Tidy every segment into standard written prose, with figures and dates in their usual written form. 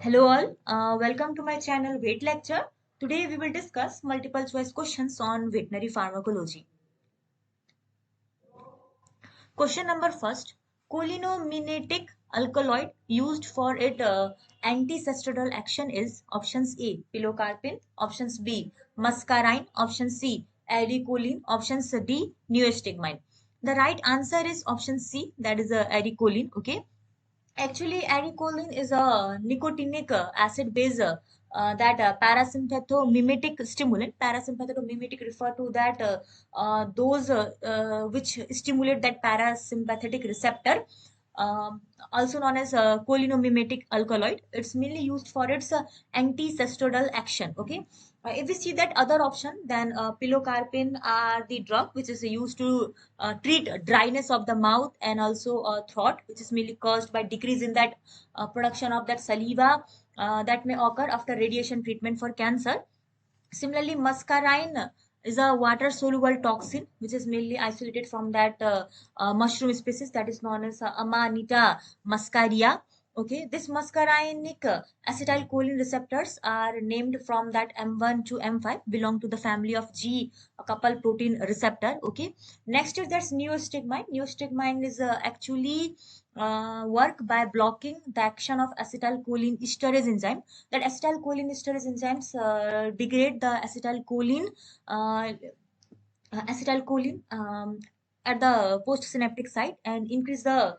Hello all, welcome to my channel Weight Lecture. Today we will discuss multiple choice questions on veterinary pharmacology. Question number first, cholinomimetic alkaloid used for its antisestroidal action is options A, pilocarpine, options B, muscarine, option C, acetylcholine, options D, neostigmine. The right answer is option C, that is acetylcholine. Okay. Actually, acetylcholine is a nicotinic acid base that parasympathomimetic stimulant. Parasympathomimetic refer to that those which stimulate that parasympathetic receptor, also known as cholinomimetic alkaloid. It's mainly used for its anti-cestodal action. Okay. If we see that other option, then pilocarpine are the drug which is used to treat dryness of the mouth and also throat, which is mainly caused by decrease in that production of that saliva that may occur after radiation treatment for cancer. Similarly, muscarine is a water soluble toxin which is mainly isolated from that mushroom species that is known as Amanita muscaria. Okay, this muscarinic acetylcholine receptors are named from that M1 to M5, belong to the family of G couple protein receptor. Okay, next is that's neostigmine. Neostigmine is actually work by blocking the action of acetylcholine esterase enzyme. That acetylcholine esterase enzymes degrade the uh, acetylcholine at the postsynaptic site and increase the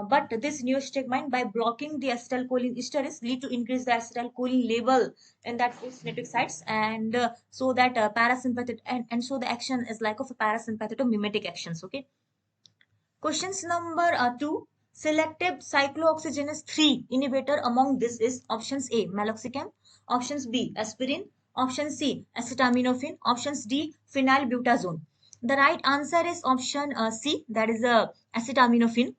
but this neostigmine by blocking the acetylcholine esterase lead to increase the acetylcholine level in that postsynaptic sites, and so that parasympathetic and so the action is like of a parasympathetomimetic actions. Okay. Questions number 2. Selective cyclooxygenase 3 inhibitor among this is options A, meloxicam, options B, aspirin, option C, acetaminophen, options D, phenylbutazone. The right answer is option C, that is acetaminophen.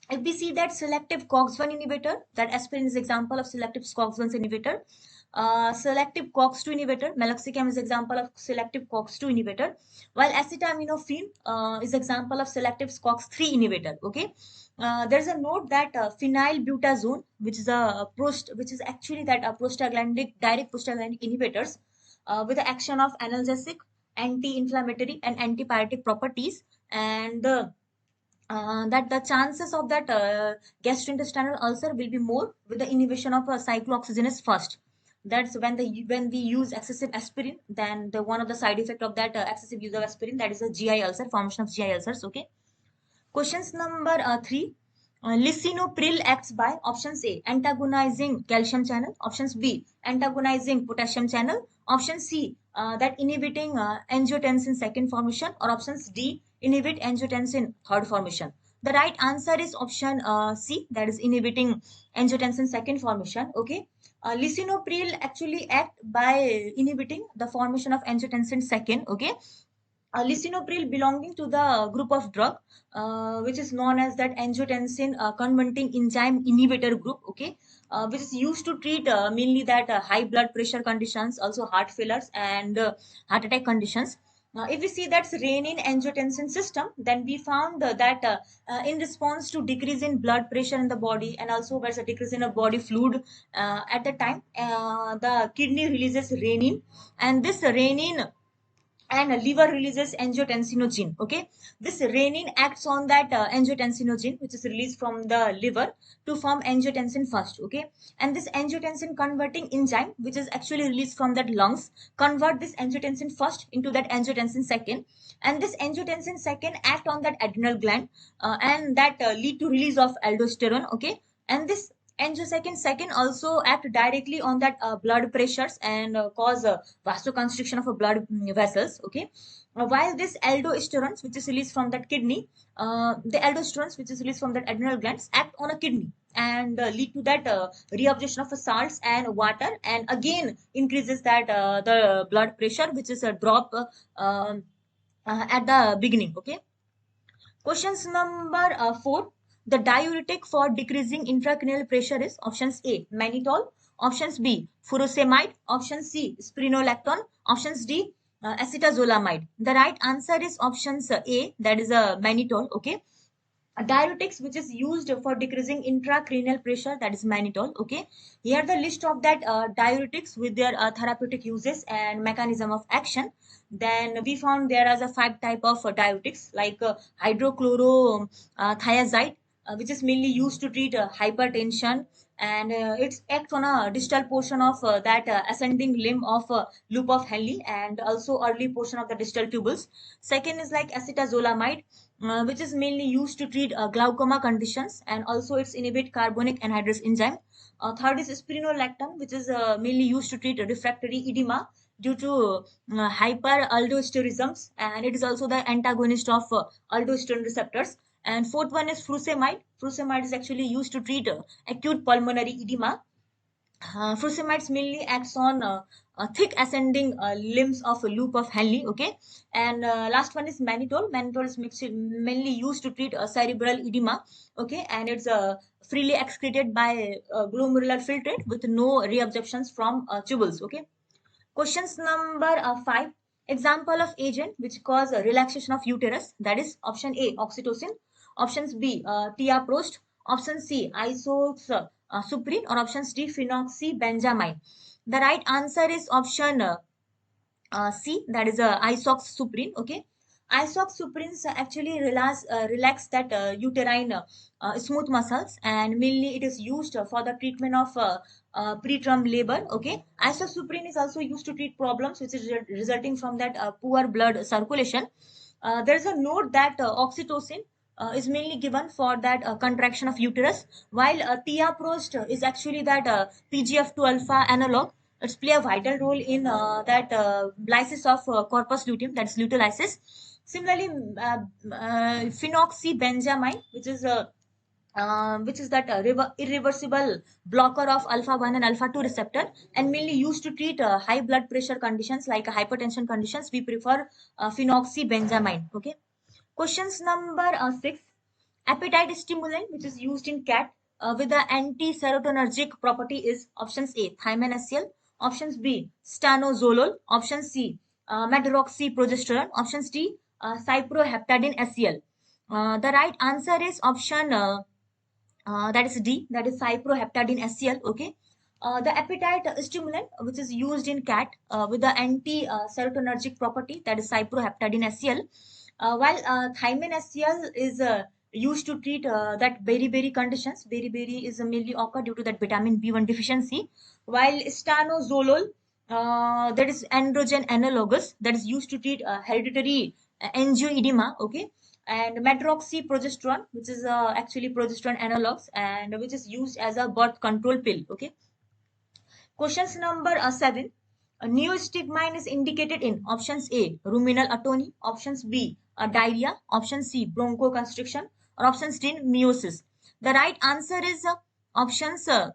If we see that selective COX-1 inhibitor, that aspirin is example of selective COX-1 inhibitor. Selective COX-2 inhibitor, meloxicam is example of selective COX-2 inhibitor, while acetaminophen is example of selective COX-3 inhibitor. Okay, there's a note that phenylbutazone, which is which is actually that prostaglandic direct prostaglandic inhibitors with the action of analgesic, anti-inflammatory, and antipyretic properties, and that the chances of that gastrointestinal ulcer will be more with the inhibition of cyclooxygenase first. That's when we use excessive aspirin, then the one of the side effect of that excessive use of aspirin, that is a GI ulcer, formation of GI ulcers. Okay. Questions number 3. Listinopril acts by options A, antagonizing calcium channel, options B, antagonizing potassium channel, option C, that inhibiting angiotensin second formation, or options D, inhibit angiotensin third formation. The right answer is option C, that is inhibiting angiotensin second formation. Okay. Lisinopril actually act by inhibiting the formation of angiotensin second. Okay. Lisinopril belonging to the group of drug which is known as that angiotensin converting enzyme inhibitor group. Okay, which is used to treat mainly that high blood pressure conditions, also heart failures and heart attack conditions. If we see that's renin angiotensin system, then we found that in response to decrease in blood pressure in the body, and also there's a decrease in a body fluid at the time, the kidney releases renin, and this renin and liver releases angiotensinogen. Okay, this renin acts on that angiotensinogen which is released from the liver to form angiotensin first. Okay, and this angiotensin converting enzyme which is actually released from that lungs convert this angiotensin first into that angiotensin second, and this angiotensin second act on that adrenal gland and that lead to release of aldosterone. Okay, and this angiotensin second also act directly on that blood pressures and cause vasoconstriction of a blood vessels. Okay, while this aldosterone which is released from that kidney, the aldosterone which is released from that adrenal glands act on a kidney and lead to that reabsorption of salts and water, and again increases that the blood pressure which is a drop at the beginning. Okay. Questions number 4. The diuretic for decreasing intracranial pressure is options A, mannitol, options B, furosemide, option C, spironolactone, options D, acetazolamide. The right answer is options A, that is a mannitol. Okay. Diuretics, which is used for decreasing intracranial pressure, that is mannitol. Okay, here the list of that diuretics with their therapeutic uses and mechanism of action. Then we found there are a 5 type of diuretics, like hydrochlorothiazide, which is mainly used to treat hypertension, and it's act on a distal portion of that ascending limb of loop of Henle, and also early portion of the distal tubules. Second is like acetazolamide, which is mainly used to treat glaucoma conditions, and also it's inhibit carbonic anhydrase enzyme. Third is spironolactone, which is mainly used to treat refractory edema due to hyperaldosteronism, and it is also the antagonist of aldosterone receptors. And fourth one is furosemide. Furosemide is actually used to treat acute pulmonary edema. Fusimides mainly acts on thick ascending limbs of a loop of Henle. Okay, and last one is mannitol. Mannitol is mainly used to treat cerebral edema. Okay, and it's freely excreted by glomerular filtrate with no reabsorptions from tubules. Okay. Questions number 5. Example of agent which cause a relaxation of uterus. That is option A, oxytocin. Options B, tiaprost. Option C, isosuprin. Or options D, phenoxybenzamine. The right answer is option C, that is isoxsuprine. Okay, isoxsuprines actually relax that uterine smooth muscles, and mainly it is used for the treatment of preterm labor. Okay, isoxsuprine is also used to treat problems which is resulting from that poor blood circulation. There is a note that oxytocin is mainly given for that contraction of uterus, while tiaprost is actually that PGF2 alpha analog. It's play a vital role in that lysis of corpus luteum, that's luteolysis. Similarly, phenoxybenzamine, which is that irreversible blocker of alpha 1 and alpha 2 receptor, and mainly used to treat high blood pressure conditions like hypertension conditions. We prefer phenoxybenzamine. Okay. Questions number 6. Appetite stimulant which is used in cat with the anti-serotonergic property is options A, thiamine HCl. Options B, stanozolol. Option C, medroxyprogesterone. Options D, cyproheptadine HCl. The right answer is option that is D, that is cyproheptadine HCl. Okay. The appetite stimulant which is used in cat with the anti-serotonergic property, that is cyproheptadine HCl, while thiamine HCl is used to treat that beriberi conditions. Beriberi is mainly occur due to that vitamin B1 deficiency, while stanozolol, that is androgen analogous, that is used to treat hereditary angioedema. Okay, and medroxyprogesterone, which is actually progesterone analogs, and which is used as a birth control pill. Okay. Questions number 7. Neostigmine is indicated in options A, ruminal atony. Options B, diarrhea. Option C, bronchoconstriction. Or options D, meiosis. The right answer is options A,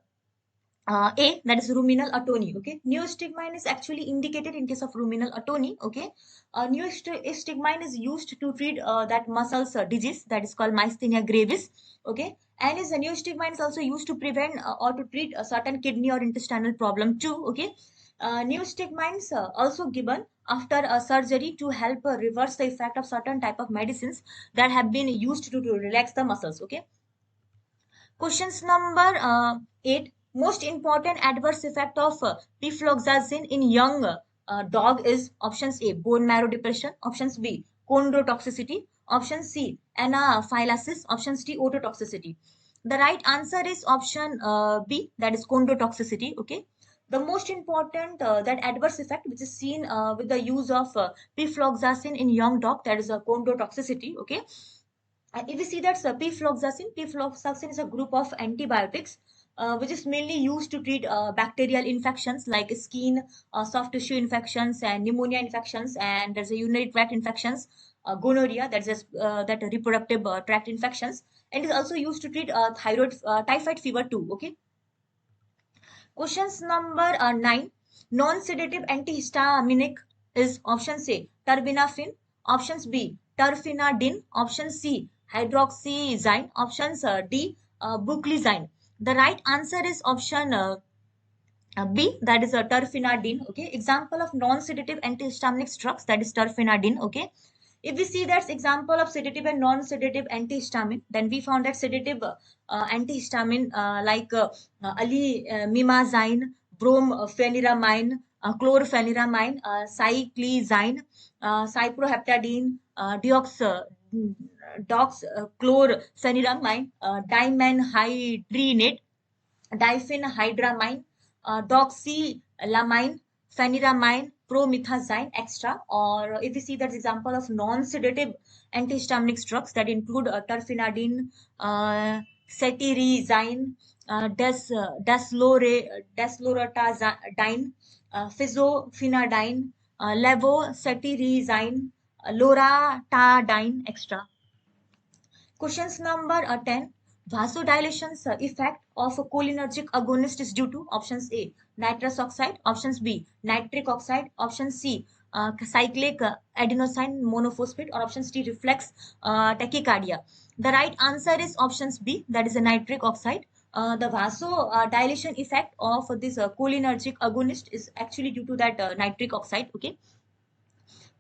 that is ruminal atony. Okay, neostigmine is actually indicated in case of ruminal atony. Okay, neostigmine is used to treat that muscles disease, that is called myasthenia gravis. Okay, and is neostigmine is also used to prevent or to treat a certain kidney or intestinal problem too. Okay, neostigmines also given after a surgery to help reverse the effect of certain type of medicines that have been used to relax the muscles. Okay. Questions number 8. Most important adverse effect of pifloxacin in young dog is options A, bone marrow depression. Options B, chondrotoxicity. Option C, anaphylaxis. Options D, ototoxicity. The right answer is option B, that is chondrotoxicity. Okay. The most important that adverse effect which is seen with the use of pifloxacin in young dog, that is a chondrotoxicity. Okay. And if we see that pfloxacin is a group of antibiotics which is mainly used to treat bacterial infections like skin, soft tissue infections, and pneumonia infections, and there's a urinary tract infections, gonorrhea, that's just that reproductive tract infections, and is also used to treat thyroid, typhoid fever too. Okay. Questions number 9. Non-sedative antihistaminic is option A, terbinafine. Options B, terfenadine. Option C, hydroxyzine. Options D, buclizine. The right answer is option B, that is terfenadine. Okay. Example of non-sedative antihistaminic drugs, that is terfenadine. Okay. If we see that's example of sedative and non-sedative antihistamine, then we found that sedative antihistamine like mimazine, brompheniramine, chlorpheniramine, cyclizine, cyproheptadine, chlorpheniramine, dimenhydrinate, diphenhydramine, doxylamine, pheniramine, promethazine, extra. Or if you see that example of non-sedative antihistaminic drugs that include terfenadine, cetirizine, desloratadine, fizofenadine, levocetirizine, loratadine, extra. Questions number 10. Vasodilation effect of a cholinergic agonist is due to options A, nitrous oxide, options B, nitric oxide, option C, cyclic adenosine monophosphate, or options D, reflex tachycardia. The right answer is options B, that is a nitric oxide. The vasodilation effect of this cholinergic agonist is actually due to that nitric oxide. Okay.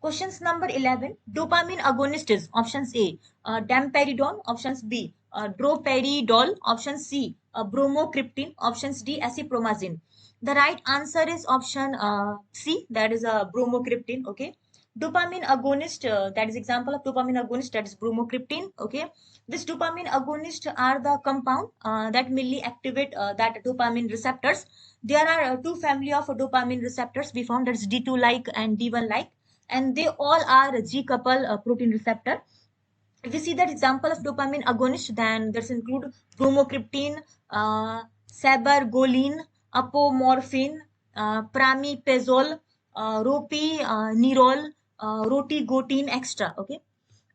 Questions number 11. Dopamine agonist is options A, damperidone, options B, droperidol, option C, bromocriptine, options D, acetaminophen. The right answer is option C, that is bromocriptine. Okay. Dopamine agonist, that is example of dopamine agonist, that is bromocriptine. Okay. This dopamine agonist are the compound that mainly activate that dopamine receptors. There are two family of dopamine receptors we found, that's D2 like and D1 like, and they all are G couple protein receptor. If you see that example of dopamine agonist, then there's include bromocriptine, sabergoline, apomorphine, pramiprazole, ropinirole, rotigotine, extra. Okay.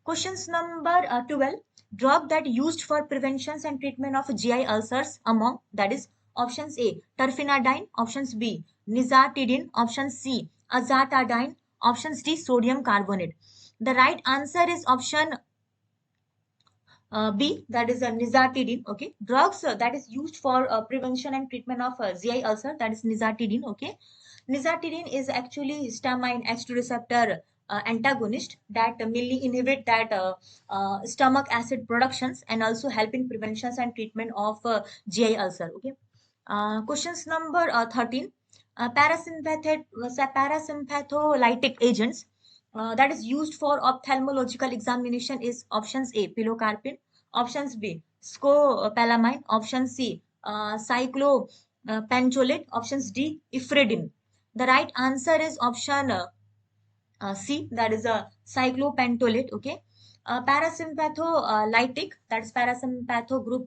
Questions number 12. Drug that used for prevention and treatment of GI ulcers among, that is options A, terfenadine, options B, nizatidine, option C, azatidine, options D, sodium carbonate. The right answer is option B, that is a nizatidine. Okay. Drugs that is used for prevention and treatment of GI ulcer, that is nizatidine. Okay. Nizatidine is actually histamine H2 receptor antagonist that mainly inhibit that stomach acid productions and also help in prevention and treatment of GI ulcer. Okay. Questions number 13. Parasympatholytic agents that is used for ophthalmological examination is options A, pilocarpine, options B, scopolamine, option C, cyclopentolate, options D, ifredin. The right answer is option C, that is a cyclopentolate. Okay. Parasympatholytic, that is parasympatho group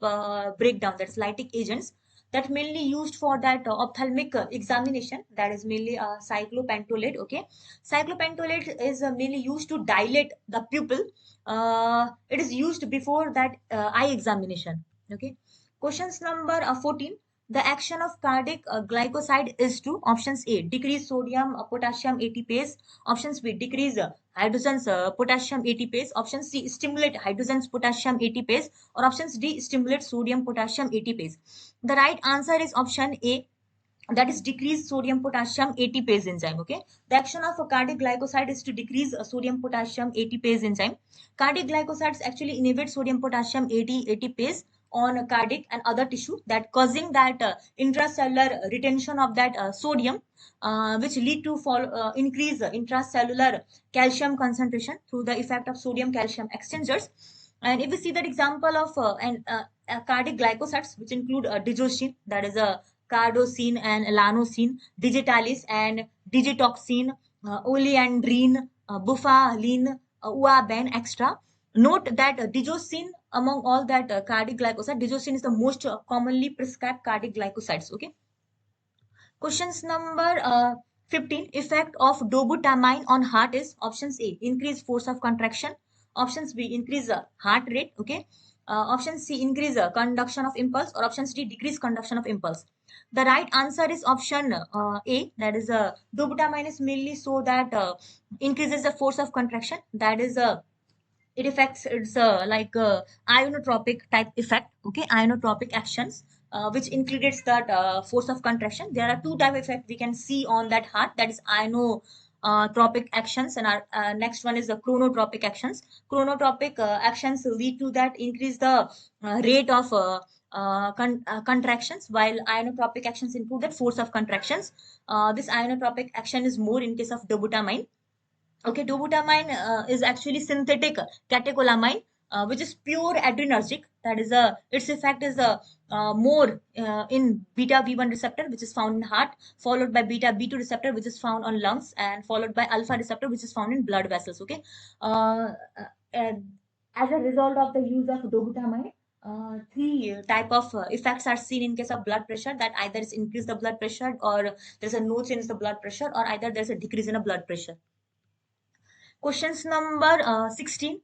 breakdown, that's lytic agents that mainly used for that ophthalmic examination, that is mainly cyclopentolate. Okay. Cyclopentolate is mainly used to dilate the pupil. It is used before that eye examination. Okay. Questions number 14. The action of cardiac glycoside is to options A, decrease sodium potassium ATPase, options B, decrease hydrogens potassium ATPase, option C, stimulate hydrogens potassium ATPase, or options D, stimulate sodium potassium ATPase. The right answer is option A, that is decrease sodium potassium ATPase enzyme. Okay. The action of a cardiac glycoside is to decrease sodium potassium ATPase enzyme. Cardiac glycosides actually inhibit sodium potassium ATPase on cardiac and other tissue, that causing that intracellular retention of that sodium, which lead to increase intracellular calcium concentration through the effect of sodium calcium exchangers. And if we see that example of cardiac glycosides, which include digoxin, that is a cardosine and elanosine, digitalis and digitoxin, oleandrine, bufalin, uaben, extra. Note that digoxin, among all that cardiac glycoside, digoxin is the most commonly prescribed cardiac glycosides. Okay. Questions number 15. Effect of dobutamine on heart is options A, increase force of contraction, options B, increase heart rate. Okay. Option C, increase conduction of impulse, or options D, decrease conduction of impulse. The right answer is option A, that is dobutamine is mainly so that increases the force of contraction, that is it affects, it's like ionotropic type effect. Okay. Ionotropic actions which includes that force of contraction. There are two type of effect we can see on that heart, that is tropic actions, and our next one is the chronotropic actions. Chronotropic actions lead to that increase the rate of contractions, while ionotropic actions include that force of contractions. This ionotropic action is more in case of dobutamine. Okay, dobutamine is actually synthetic catecholamine, which is pure adrenergic. That is its effect is more in beta B1 receptor, which is found in heart, followed by beta B2 receptor, which is found on lungs, and followed by alpha receptor, which is found in blood vessels. Okay, as a result of the use of dobutamine, three type of effects are seen in case of blood pressure, that either is increase the blood pressure, or there's a no change in the blood pressure, or either there's a decrease in the blood pressure. Questions number 16.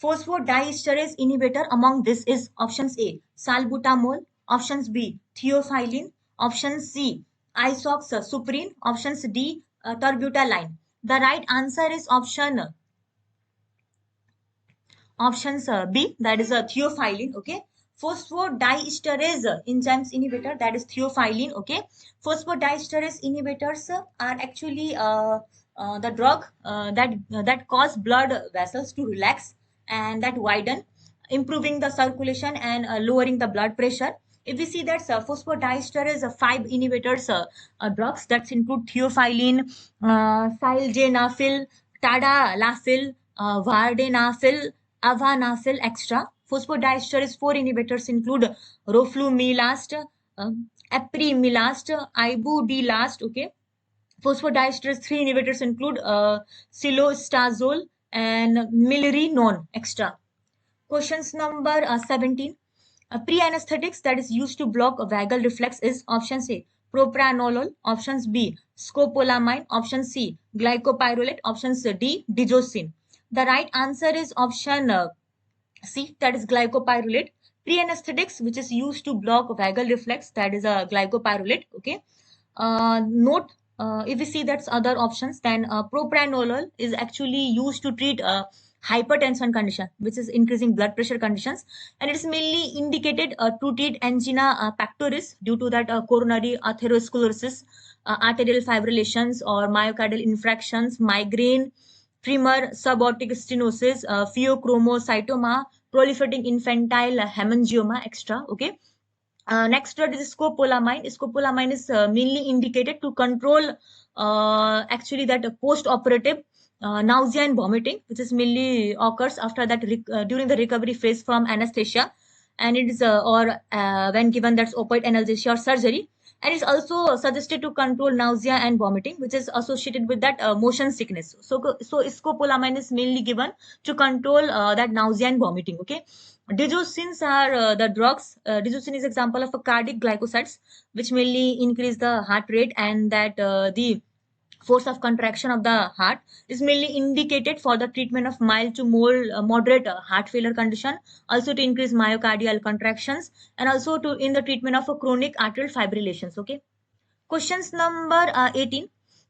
Phosphodiesterase inhibitor among this is options A, salbutamol, options B, theophylline, option C, isoxsuprine, options D, terbutaline. The right answer is options B, that is a theophylline. Okay, phosphodiesterase enzymes inhibitor, that is theophylline. Okay, phosphodiesterase inhibitors are actually the drug that cause blood vessels to relax and that widen, improving the circulation and lowering the blood pressure. If we see that phosphodiesterase 5 inhibitors drugs that include theophylline, sildenafil, tadalafil, vardenafil, avanafil, extra. Phosphodiesterase 4 inhibitors include roflumilast, apremilast, ibudilast. Okay, phosphodiesterase 3 inhibitors include silostazole and milrinone, extra. Questions number 17. Pre-anesthetics that is used to block a vagal reflex is options A, propranolol, options B, scopolamine, option C, glycopyrrolate, options D, digoxin. The right answer is option C, that is glycopyrrolate. Pre-anesthetics which is used to block vagal reflex, that is a glycopyrrolate. Okay. Note, if we see that's other options, then propranolol is actually used to treat hypertension condition, which is increasing blood pressure conditions, and it is mainly indicated to treat angina pectoris due to that coronary atherosclerosis, arterial fibrillations or myocardial infarctions, migraine, tremor, subaortic stenosis, pheochromocytoma, proliferating infantile hemangioma, extra. Okay. Next word is scopolamine. Scopolamine is mainly indicated to control actually that post-operative nausea and vomiting, which is mainly occurs after that during the recovery phase from anesthesia, and it is or when given that's opioid analgesia or surgery, and it's also suggested to control nausea and vomiting, which is associated with that motion sickness. So scopolamine is mainly given to control that nausea and vomiting. Okay. Digoxins are the drugs. Digoxin is example of a cardiac glycosides, which mainly increase the heart rate, and that the force of contraction of the heart is mainly indicated for the treatment of mild to more moderate heart failure condition, also to increase myocardial contractions, and also to in the treatment of a chronic arterial fibrillations. Okay. Questions number 18.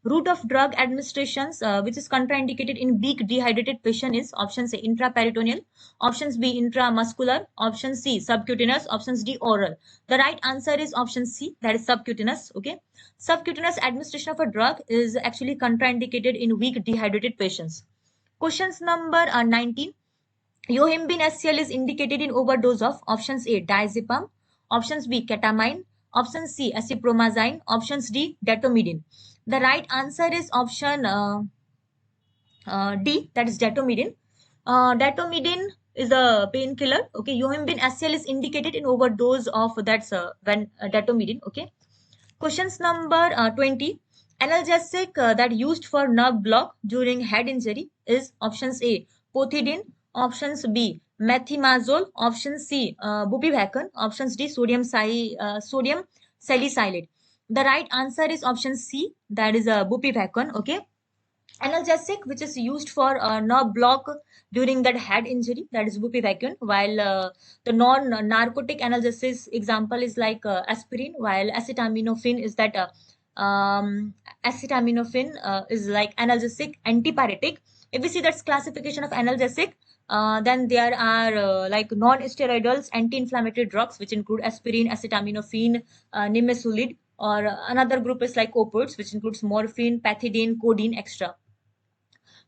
Route of drug administrations which is contraindicated in weak dehydrated patient is options A, intraperitoneal, options B, intramuscular, option C, subcutaneous, options D, oral. The right answer is option C, that is subcutaneous. Okay. Subcutaneous administration of a drug is actually contraindicated in weak dehydrated patients. Questions number 19. Yohimbin HCL is indicated in overdose of options A, diazepam, options B, ketamine, option C, acepromazine, options D, datomidine. The right answer is option D, that is datomidine. Datomidine is a painkiller. Okay, Yohimbin HCL is indicated in overdose of that's when datomidine. Okay. Questions number 20. Analgesic that used for nerve block during head injury is options A, pothidine, options B, methimazole, option C, bupivacaine, options D, sodium salicylate. The right answer is option C, that is bupivacaine. Okay. Analgesic which is used for nerve block during that head injury, that is bupivacaine, while the non-narcotic analgesic example is like aspirin, while acetaminophen is that acetaminophen is like analgesic antipyretic. If we see that's classification of analgesic, then there are like non-steroidals anti-inflammatory drugs which include aspirin, acetaminophen, nimesulide, or another group is like opioids, which includes morphine, pethidine, codeine, extra.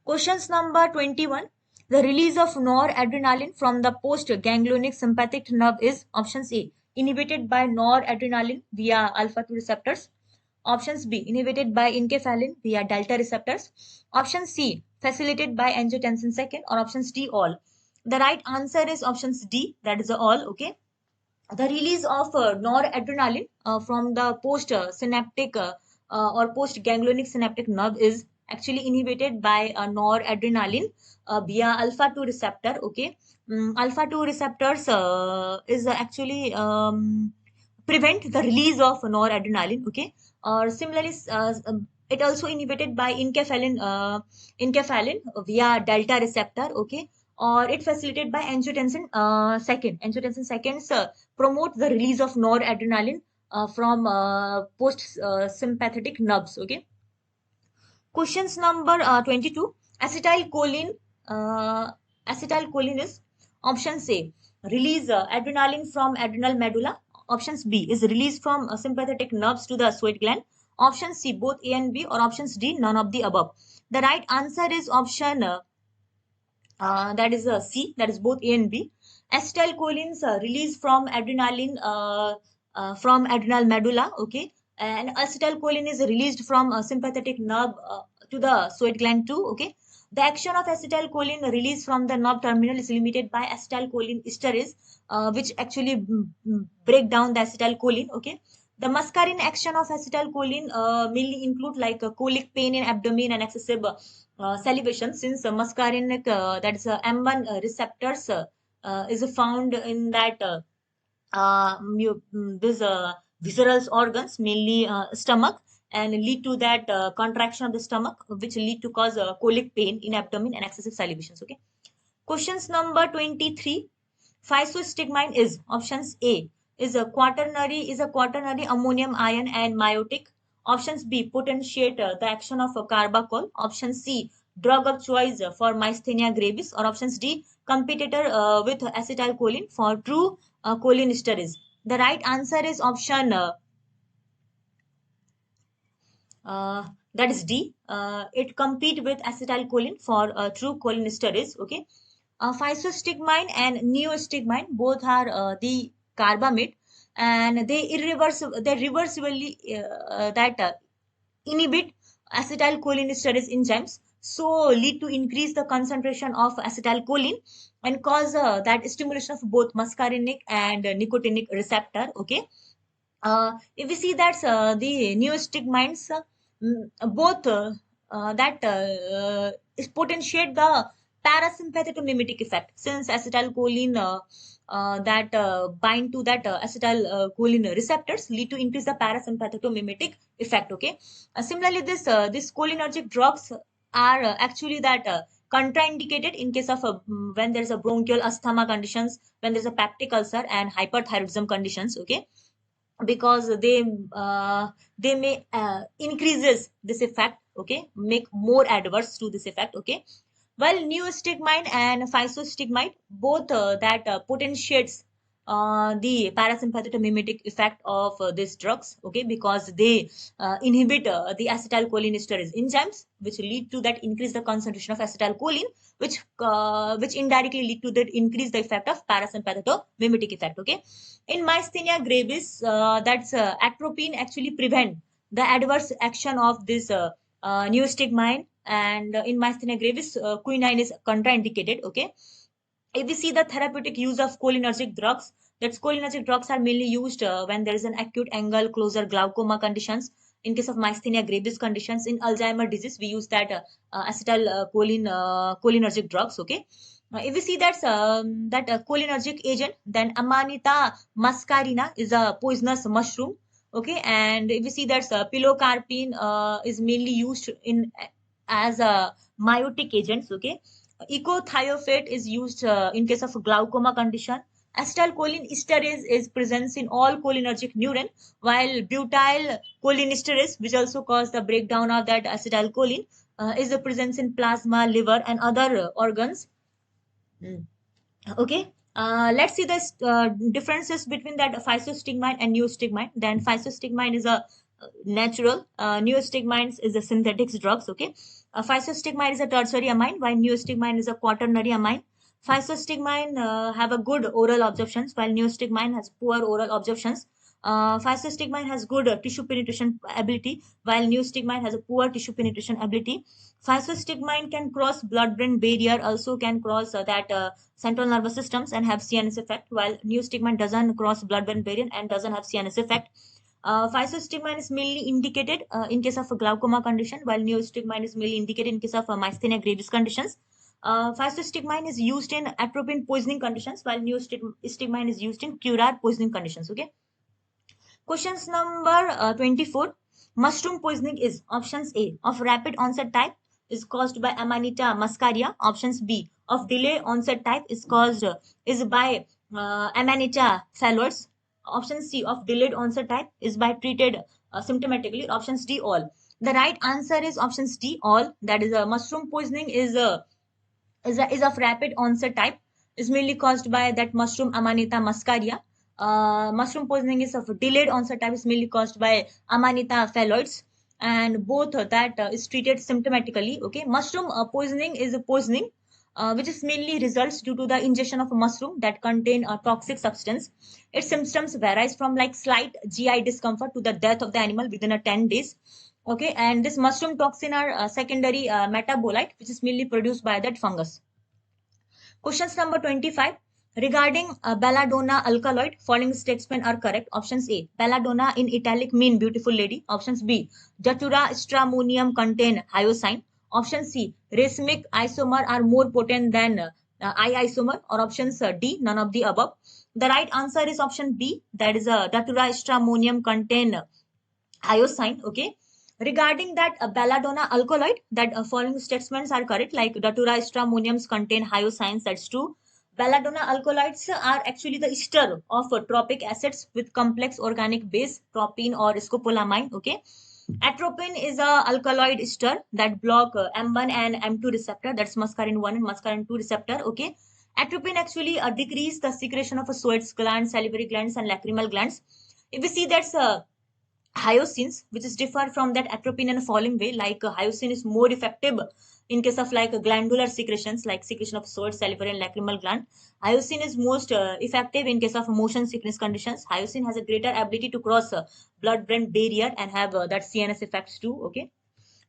Questions number 21. The release of noradrenaline from the post-ganglionic sympathetic nerve is options A, inhibited by noradrenaline via alpha-2 receptors. Options B, inhibited by enkephalin via delta receptors. Option C, facilitated by angiotensin second, or options D, all. The right answer is options D, that is all, okay. The release of noradrenaline from the post-synaptic or post-ganglionic synaptic nerve is actually inhibited by noradrenaline via alpha-2 receptor, okay. Alpha-2 receptors is actually prevent the release of noradrenaline, okay. Or similarly, it also inhibited by enkephalin via delta receptor, okay. Or it facilitated by angiotensin second. Angiotensin seconds promote the release of noradrenaline from post sympathetic nerves, okay. Questions number 22. Acetylcholine. Acetylcholine is options A, release adrenaline from adrenal medulla. Options B is released from sympathetic nerves to the sweat gland. Option C, both A and B, or options D, none of the above. The right answer is option that is C, that is both A and B. Acetylcholines released from adrenaline from adrenal medulla, okay, and acetylcholine is released from sympathetic nerve to the sweat gland too, okay. The action of acetylcholine released from the nerve terminal is limited by acetylcholine esterase, which actually break down the acetylcholine, okay. The muscarine action of acetylcholine mainly include like colic pain in abdomen and excessive salivation, since muscarinic that is M1 receptors is found in that this visceral organs, mainly stomach, and lead to that contraction of the stomach, which lead to cause colic pain in abdomen and excessive salivations, okay. Questions number 23. Physostigmine is options A, is a quaternary ammonium ion and meiotic. Options B, potentiate the action of a carbachol. Option C, drug of choice for myasthenia gravis. Or options D, competitor with acetylcholine for true cholinesterase. The right answer is option that is D. It compete with acetylcholine for true cholinesterase, okay. Physostigmine and neostigmine both are the carbamide, and they reversibly that inhibit acetylcholinesterase enzymes, so lead to increase the concentration of acetylcholine and cause that stimulation of both muscarinic and nicotinic receptor, okay. If we see that the neostigmines both that is potentiate the parasympathetic mimetic effect, since acetylcholine that bind to that acetylcholine receptors lead to increase the parasympathetic mimetic effect, okay. Similarly, this cholinergic drugs are actually that contraindicated in case of when there is a bronchial asthma conditions, when there is a peptic ulcer and hyperthyroidism conditions, okay, because they may increases this effect, okay, make more adverse to this effect, okay. While neostigmine and physostigmine both that potentiates the parasympathetic mimetic effect of these drugs, okay, because they inhibit the acetylcholinesterase enzymes, which lead to that increase the concentration of acetylcholine, which indirectly lead to that increase the effect of parasympathetic mimetic effect, okay. In myasthenia gravis, that's atropine actually prevent the adverse action of this neostigmine, and in myasthenia gravis, quinine is contraindicated, okay. If we see the therapeutic use of cholinergic drugs, that cholinergic drugs are mainly used when there is an acute angle closure glaucoma conditions. In case of myasthenia gravis conditions, in Alzheimer disease, we use that acetylcholine cholinergic drugs, okay. If we see that cholinergic agent, then Amanita muscarina is a poisonous mushroom, okay. And if we see that pilocarpine is mainly used in as a meiotic agents, okay. Ecothiophat is used in case of glaucoma condition. Acetylcholine esterase is present in all cholinergic neuron, while butyl cholinesterase, which also cause the breakdown of that acetylcholine, is the presence in plasma, liver, and other organs. Okay. Let's see the differences between that physostigmine and neostigmine. Then physostigmine is a natural, neostigmine is a synthetic drugs. Okay, physostigmine is a tertiary amine, while neostigmine is a quaternary amine. Physostigmine have a good oral absorptions, while neostigmine has poor oral absorptions. Physostigmine has good tissue penetration ability, while neostigmine has a poor tissue penetration ability. Physostigmine can cross blood-brain barrier, also can cross that central nervous systems and have CNS effect, while neostigmine doesn't cross blood-brain barrier and doesn't have CNS effect. Physostigmine is mainly indicated in case of a glaucoma condition, while neostigmine is mainly indicated in case of myasthenia gravis conditions. Physostigmine is used in atropine poisoning conditions, while neostigmine is used in curare poisoning conditions. Okay. Questions number 24. Mushroom poisoning is options A of rapid onset type is caused by Amanita muscaria. Options B of delay onset type is caused is by Amanita phalloides. Option C of delayed onset type is by treated symptomatically. Options D all. The right answer is options D all. That is mushroom poisoning is of rapid onset type, is mainly caused by that mushroom Amanita muscaria. Mushroom poisoning is of delayed onset type, is mainly caused by Amanita phalloides, and both that is treated symptomatically. Okay, mushroom poisoning is a poisoning which is mainly results due to the ingestion of a mushroom that contain a toxic substance. Its symptoms varies from like slight GI discomfort to the death of the animal within a 10 days. Okay, and this mushroom toxin are secondary metabolite which is mainly produced by that fungus. Questions number 25. Regarding belladonna alkaloid, following statements are correct. Options A, belladonna in italic mean beautiful lady. Options B, datura stramonium contain hyoscine. Option C, racemic isomer are more potent than I isomer. Or options D, none of the above. The right answer is option B, that is datura stramonium contain hyoscine. Okay. Regarding that belladonna alkaloid, that following statements are correct, like datura stramoniums contain hyoscines, that's true. Belladonna alkaloids are actually the ester of tropic acids with complex organic base, tropine or scopolamine. Okay. Atropine is a alkaloid ester that block M1 and M2 receptor, that's muscarine 1 and muscarine 2 receptor. Okay. Atropine actually decrease the secretion of a Sweat's gland, salivary glands and lacrimal glands. If we see that's hyoscines, which is differ from that atropine in a following way, like hyoscine is more effective in case of like glandular secretions, like secretion of sweat, salivary and lacrimal gland. Hyoscine is most effective in case of motion sickness conditions. Hyoscine has a greater ability to cross blood-brain barrier and have that CNS effects too. Okay.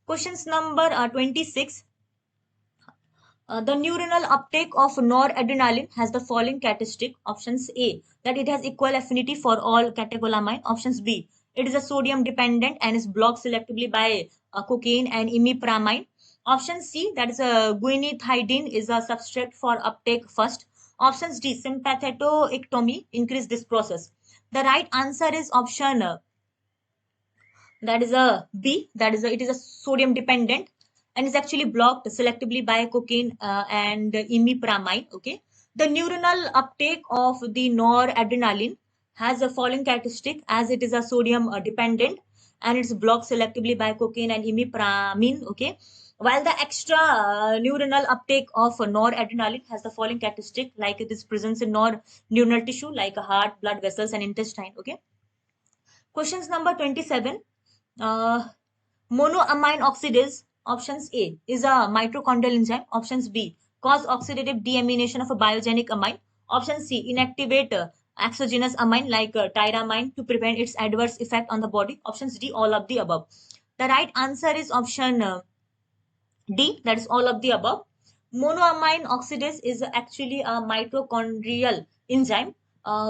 Questions number 26. The neuronal uptake of noradrenaline has the following characteristic. Options A, that it has equal affinity for all catecholamine. Options B, it is a sodium dependent and is blocked selectively by cocaine and imipramine. Option C, that is a guanethidine is a substrate for uptake first. Options D, sympathetoectomy increase this process. The right answer is option that is a B, that is it is a sodium dependent and is actually blocked selectively by cocaine and imipramine. Okay. The neuronal uptake of the noradrenaline has the following characteristic, as it is a sodium dependent and it's blocked selectively by cocaine and imipramine. Okay. While the extra neuronal uptake of noradrenaline has the following characteristic, like it is present in neuronal tissue like heart, blood vessels and intestine. Okay. Questions number 27. Monoamine oxidase, options A, is a mitochondrial enzyme. Options B, cause oxidative deamination of a biogenic amine. Option C, inactivate exogenous amine like tyramine to prevent its adverse effect on the body. Options D, all of the above. The right answer is option D, that is all of the above. Monoamine oxidase is actually a mitochondrial enzyme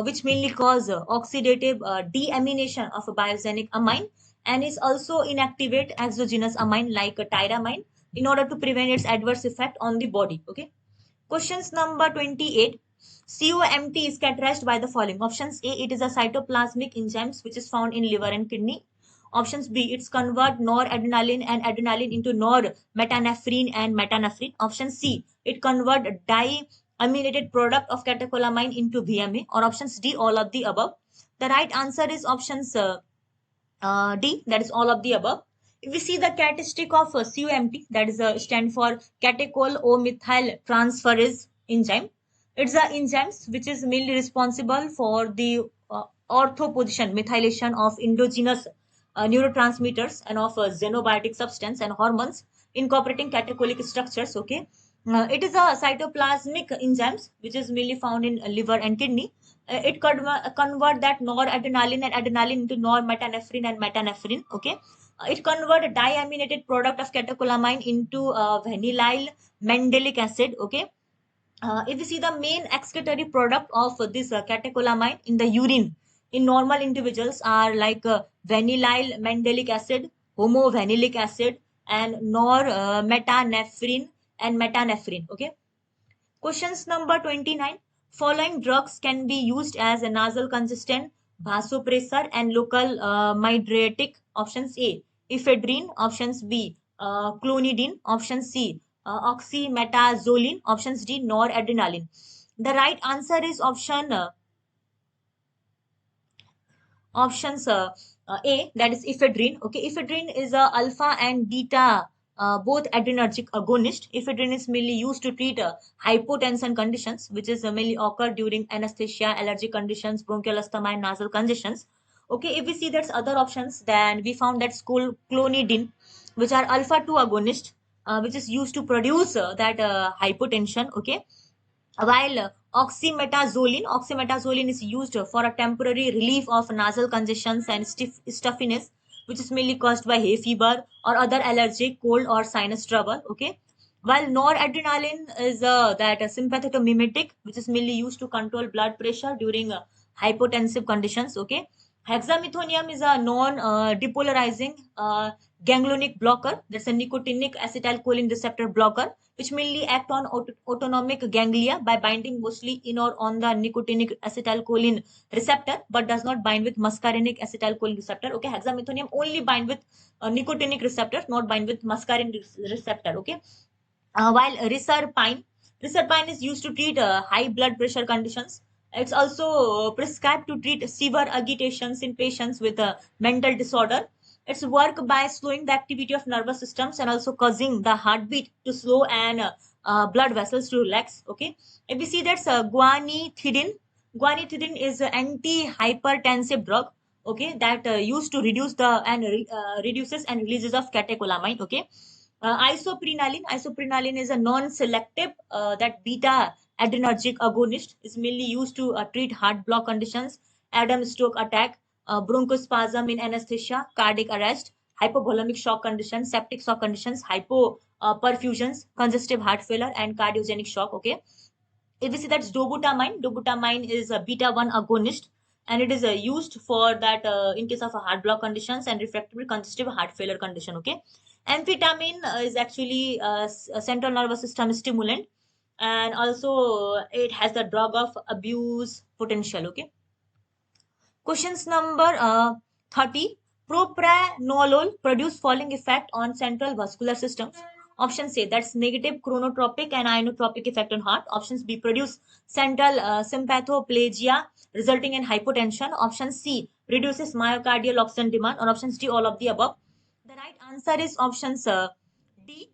which mainly cause oxidative deamination of a biogenic amine and is also inactivate exogenous amine like tyramine in order to prevent its adverse effect on the body. Okay. Questions number 28. COMT is characterized by the following. Options A, it is a cytoplasmic enzymes which is found in liver and kidney. Options B, it's convert noradrenaline and adrenaline into normetanephrine and metanephrine. Option C, it convert diaminated product of catecholamine into VMA. Or options D, all of the above. The right answer is options D, that is all of the above. If we see the characteristic of COMT, that is stand for catechol O methyl transferase enzyme. It's the enzymes which is mainly responsible for the ortho position methylation of endogenous neurotransmitters and of xenobiotic substance and hormones incorporating catecholic structures. Okay, it is a cytoplasmic enzymes which is mainly found in liver and kidney. It convert that noradrenaline and adrenaline into normetanephrine and metanephrine. Okay, it convert a diaminated product of catecholamine into vanillyl mandelic acid. Okay, if you see the main excretory product of this catecholamine in the urine in normal individuals are like vanillyl mandelic acid, homovanillic acid, and normetanephrine and metanephrine. Okay. Questions number 29. Following drugs can be used as a nasal congestant, vasopressor, and local mydriatic. Options A. Ephedrine. Options B. Clonidine. Option C. Oxymetazoline. Options D. Noradrenaline. The right answer is options A, that is ephedrine. Okay, ephedrine is a alpha and beta both adrenergic agonist. Ephedrine is mainly used to treat hypotension conditions, which is mainly occur during anesthesia, allergic conditions, bronchial asthma, and nasal congestions. Okay, if we see that's other options, then we found that clonidine, which are alpha 2 agonist, which is used to produce that hypotension. Okay, while oxymetazoline is used for a temporary relief of nasal congestions and stuffiness, which is mainly caused by hay fever or other allergic, cold, or sinus trouble. Okay. While noradrenaline is that sympathetomimetic, which is mainly used to control blood pressure during hypotensive conditions. Okay. Hexamethonium is a non-depolarizing ganglionic blocker. That's a nicotinic acetylcholine receptor blocker, which mainly act on autonomic ganglia by binding mostly in or on the nicotinic acetylcholine receptor, but does not bind with muscarinic acetylcholine receptor. Okay, hexamethonium only bind with nicotinic receptor, not bind with muscarinic receptor. Okay, while reserpine is used to treat high blood pressure conditions. It's also prescribed to treat severe agitations in patients with a mental disorder. It's work by slowing the activity of nervous systems and also causing the heartbeat to slow and blood vessels to relax. Okay, if we see that's guanethidine. Guanethidine is an anti-hypertensive drug. Okay, that used to reduce the and reduces and releases of catecholamine. Okay, isoprenaline is a non-selective that beta adrenergic agonist, is mainly used to treat heart block conditions, Adam stroke attack, bronchospasm in anesthesia, cardiac arrest, hypovolemic shock conditions, septic shock conditions, hypoperfusions, congestive heart failure, and cardiogenic shock. Okay, if we see that's dobutamine is a beta 1 agonist, and it is used for that in case of a heart block conditions and refractory congestive heart failure condition. Okay, amphetamine is actually a central nervous system stimulant, and also it has the drug of abuse potential. Okay, questions number 30. Propranolol produce following effect on central vascular systems. Option A, that's negative chronotropic and inotropic effect on heart. Options B, produce central sympathoplegia resulting in hypotension. Option C, reduces myocardial oxygen demand. Or options D, all of the above. The right answer is options D,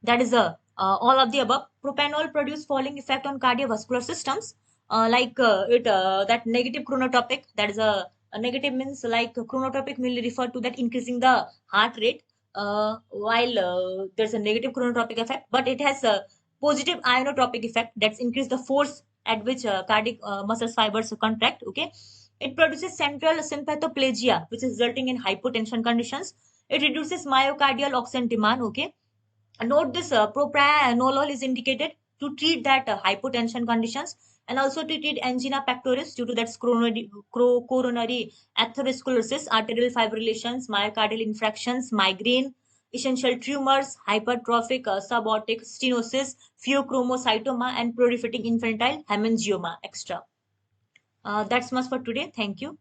that is all of the above. Propanol produce following effect on cardiovascular systems, that negative chronotropic, that is a negative means like chronotropic mainly refer to that increasing the heart rate, while there's a negative chronotropic effect, but it has a positive ionotropic effect, that's increase the force at which cardiac muscle fibers contract. Okay, it produces central sympathoplegia, which is resulting in hypotension conditions. It reduces myocardial oxygen demand. Okay, note this propranolol is indicated to treat that hypotension conditions and also to treat angina pectoris due to that coronary atherosclerosis, arterial fibrillations, myocardial infarctions, migraine, essential tumors, hypertrophic subaortic stenosis, pheochromocytoma, and proliferating infantile hemangioma extra. That's much for today. Thank you.